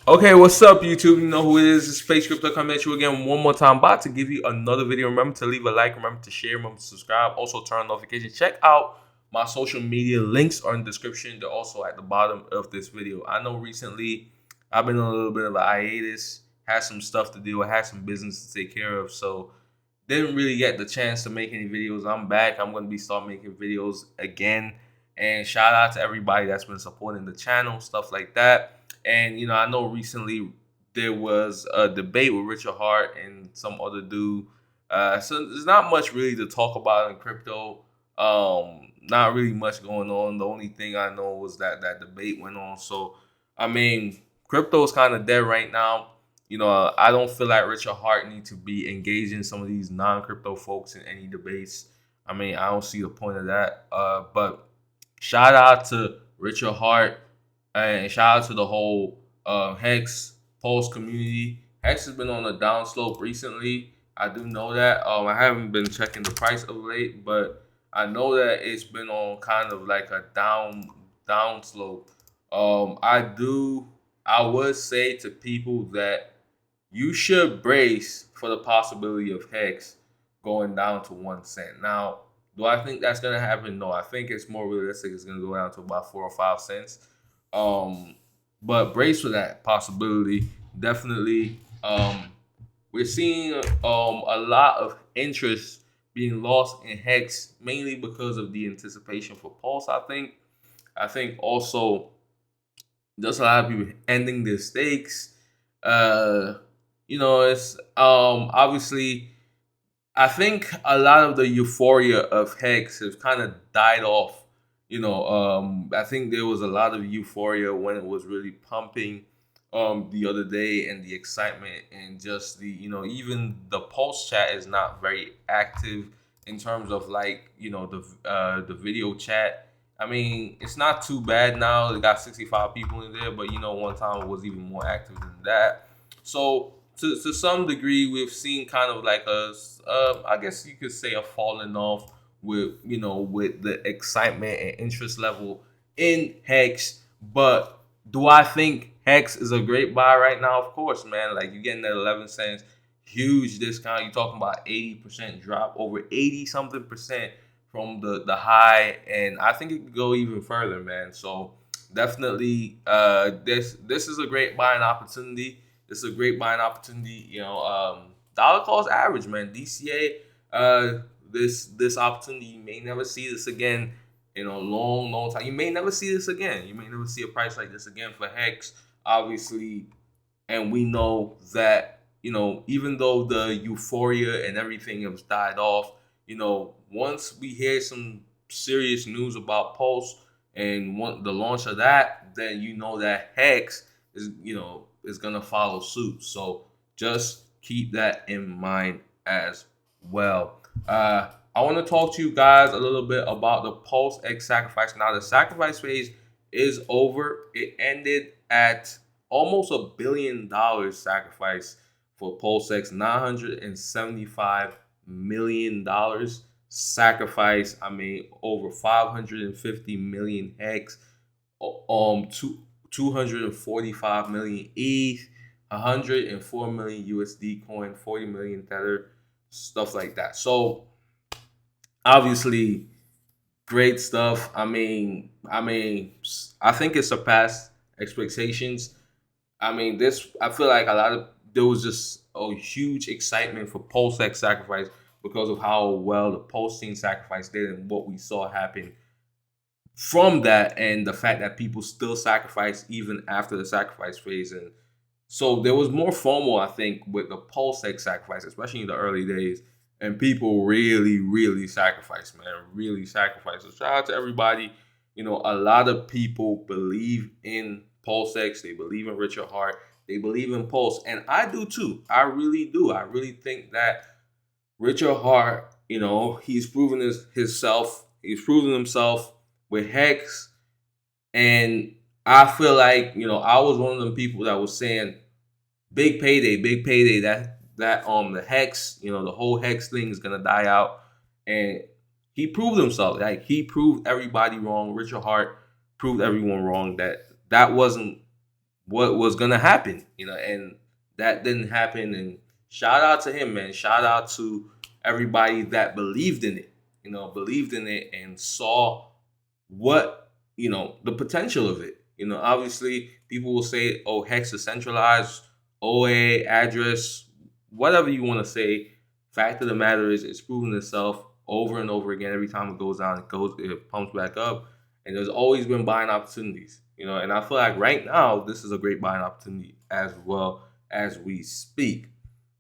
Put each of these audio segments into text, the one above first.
Okay, what's up, YouTube? You know who it is. It's Space Crypto coming at you again one more time. About to give you another video. Remember to leave a like, remember to share, remember to subscribe. Also, turn on notifications. Check out my social media links are in the description. They're also at the bottom of this video. I know recently I've been on a little bit of a hiatus, had some stuff to do, I had some business to take care of, so didn't really get the chance to make any videos. I'm back. I'm going to be start making videos again. And shout out to everybody that's been supporting the channel, stuff like that. And I know recently there was a debate with Richard Hart and some other dude. So there's not much really to talk about in crypto. Not really much going on. The only thing I know was that that debate went on. So I mean, crypto is kind of dead right now. I don't feel like Richard Hart need to be engaging some of these non-crypto folks in any debates. I mean, I don't see the point of that. But shout out to Richard Hart and shout out to the whole Hex Pulse community. Hex has been on a downslope recently. I do know that. I haven't been checking the price of late, but I know that it's been on kind of like a downslope. I would say to people that you should brace for the possibility of Hex going down to 1 cent. Now, do I think that's gonna happen? No, I think it's more realistic. It's gonna go down to about 4 or 5 cents. Um, but brace for that possibility. Definitely. We're seeing a lot of interest being lost in Hex, mainly because of the anticipation for Pulse. I think also there's a lot of people ending their stakes. Uh, it's obviously I think a lot of the euphoria of Hex has kind of died off. I think there was a lot of euphoria when it was really pumping the other day, and the excitement and just the even the pulse chat is not very active in terms of like the video chat. I mean, it's not too bad now. They got 65 people in there, but one time it was even more active than that. So to some degree, we've seen kind of like I guess you could say a falling off with with the excitement and interest level in Hex. But do I think Hex is a great buy right now? Of course, man. Like you're getting that 11 cents, huge discount. You're talking about 80% drop, over 80 something percent from the high, and I think it could go even further, man. So definitely, this is a great buying opportunity. This is a great buying opportunity. Dollar cost average, man. DCA. This opportunity, you may never see this again in a long, long time. You may never see this again. You may never see a price like this again for Hex, obviously. And we know that, even though the euphoria and everything has died off, once we hear some serious news about Pulse and the launch of that, then that Hex is gonna follow suit. So just keep that in mind as well. I want to talk to you guys a little bit about the Pulse X sacrifice. Now, the sacrifice phase is over. It ended at almost $1 billion sacrifice for Pulse X, $975 million sacrifice. I mean, over 550 million hex, 245 million ETH, 104 million USD coin, 40 million Tether, stuff like that. So obviously, great stuff. I think it surpassed expectations. I feel like there was just a huge excitement for Pulse X sacrifice because of how well the Pulse team sacrifice did and what we saw happen from that, and the fact that people still sacrifice even after the sacrifice phase. And so there was more FOMO, I think, with the Pulse X sacrifice, especially in the early days. And people really, really sacrifice, man. Really sacrifice. So shout out to everybody. A lot of people believe in Pulse X. They believe in Richard Hart. They believe in Pulse. And I do too. I really do. I really think that Richard Hart, he's proven himself. He's proven himself with Hex. And I feel like, I was one of them people that was saying big payday, big payday. That the Hex, the whole Hex thing is gonna die out. And he proved himself. Like he proved everybody wrong. Richard Hart proved everyone wrong that wasn't what was gonna happen, and that didn't happen. And shout out to him, man. Shout out to everybody that believed in it, believed in it and saw what, the potential of it. Obviously people will say, oh, Hex is centralized, OA address, whatever you want to say. Fact of the matter is, it's proven itself over and over again. Every time it goes down, it pumps back up, and there's always been buying opportunities. And I feel like right now this is a great buying opportunity as well as we speak.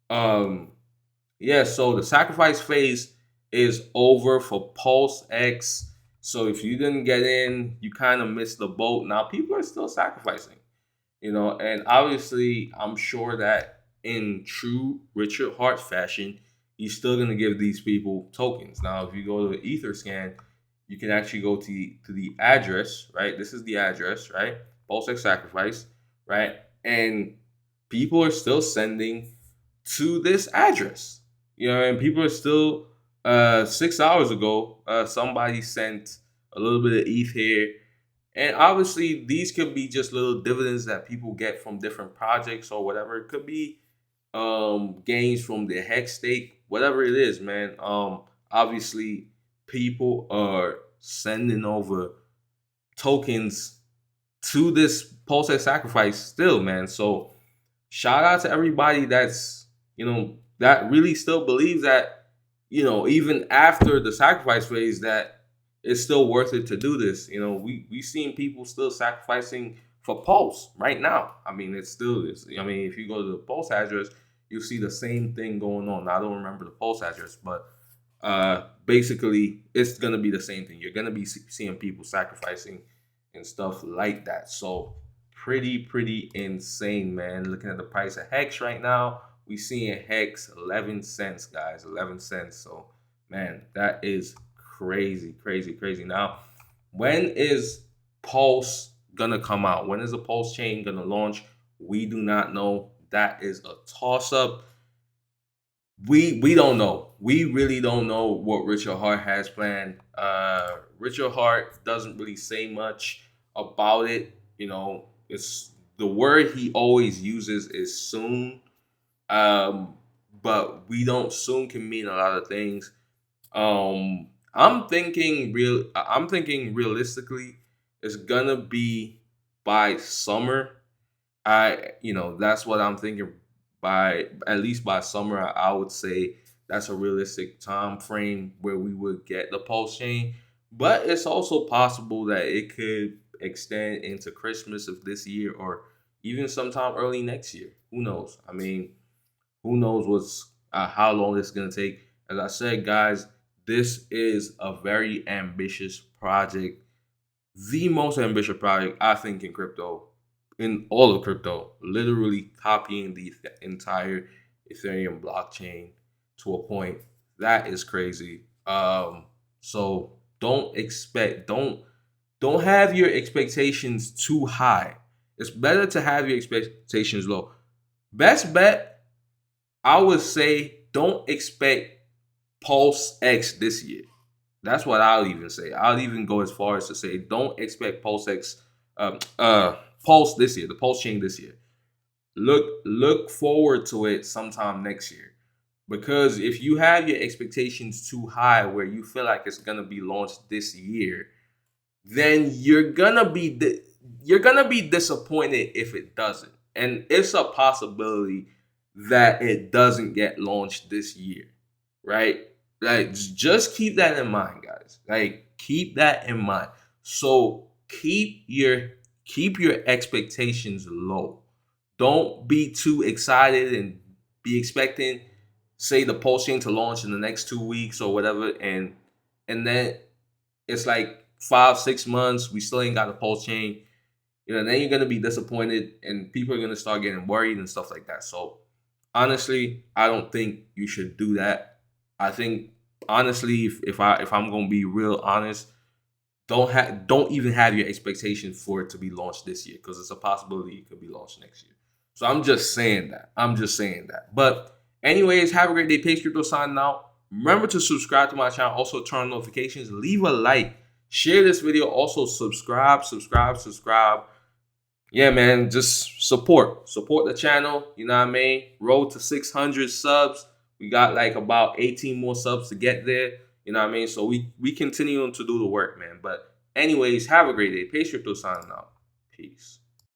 Um, yeah, so the sacrifice phase is over for Pulse X. So if you didn't get in, you kind of missed the boat. Now people are still sacrificing, and obviously I'm sure that in true Richard Hart fashion, he's still gonna give these people tokens. Now, if you go to Etherscan, you can actually go to the address, right? This is the address, right? Pulse X sacrifice, right? And people are still sending to this address. And people are still 6 hours ago, somebody sent a little bit of ETH here. And obviously these could be just little dividends that people get from different projects or whatever. It could be gains from the hex stake, whatever it is, man. Obviously people are sending over tokens to this Pulse X sacrifice still, man. So shout out to everybody that's, that really still believes that, even after the sacrifice phase, that it's still worth it to do this. We've seen people still sacrificing for Pulse right now. I mean, it still is. I mean, if you go to the Pulse address, you'll see the same thing going on. Now, I don't remember the Pulse address, but basically it's gonna be the same thing. You're gonna be seeing people sacrificing and stuff like that. So pretty insane, man. Looking at the price of Hex right now, we seeing Hex 11 cents, guys, 11 cents. So man, that is crazy. Now, when is Pulse gonna come out? When is the Pulse chain gonna launch? We do not know. That is a toss up. We don't know. We really don't know what Richard Hart has planned. Richard Hart doesn't really say much about it. It's the word he always uses is soon. But we don't soon can mean a lot of things. I'm thinking realistically, it's gonna be by summer. That's what I'm thinking. By at least by summer, I would say that's a realistic time frame where we would get the pulse chain. But it's also possible that it could extend into Christmas of this year or even sometime early next year. Who knows? I mean, who knows how long it's gonna take? As I said, guys, this is a very ambitious project, the most ambitious project I think in all of crypto, literally copying the entire Ethereum blockchain to a point that is crazy. So don't have your expectations too high. It's better to have your expectations low. Best bet, I would say, don't expect Pulse X this year. That's what I'll even say. I'll even go as far as to say, don't expect Pulse X, Pulse this year, the Pulse chain this year. Look forward to it sometime next year, because if you have your expectations too high, where you feel like it's gonna be launched this year, then you're gonna be disappointed if it doesn't, and it's a possibility that it doesn't get launched this year, right? Like, just keep that in mind, guys. Like, keep that in mind. So keep your expectations low. Don't be too excited and be expecting, say, the pulse chain to launch in the next 2 weeks or whatever, and then it's like 5-6 months, we still ain't got a pulse chain. Then you're gonna be disappointed, and people are gonna start getting worried and stuff like that. So honestly, I don't think you should do that. I think honestly, if I'm gonna be real honest, don't even have your expectations for it to be launched this year, because it's a possibility it could be launched next year. So I'm just saying that. But anyways, have a great day. Pace Crypto signing out. Remember to subscribe to my channel. Also turn on notifications. Leave a like. Share this video. Also subscribe. yeah, man, just support the channel. You know what I mean? Road to 600 subs. We got like about 18 more subs to get there. You know what I mean? So we continue to do the work, man. But anyways, have a great day. Pace Crypto signing out. Peace.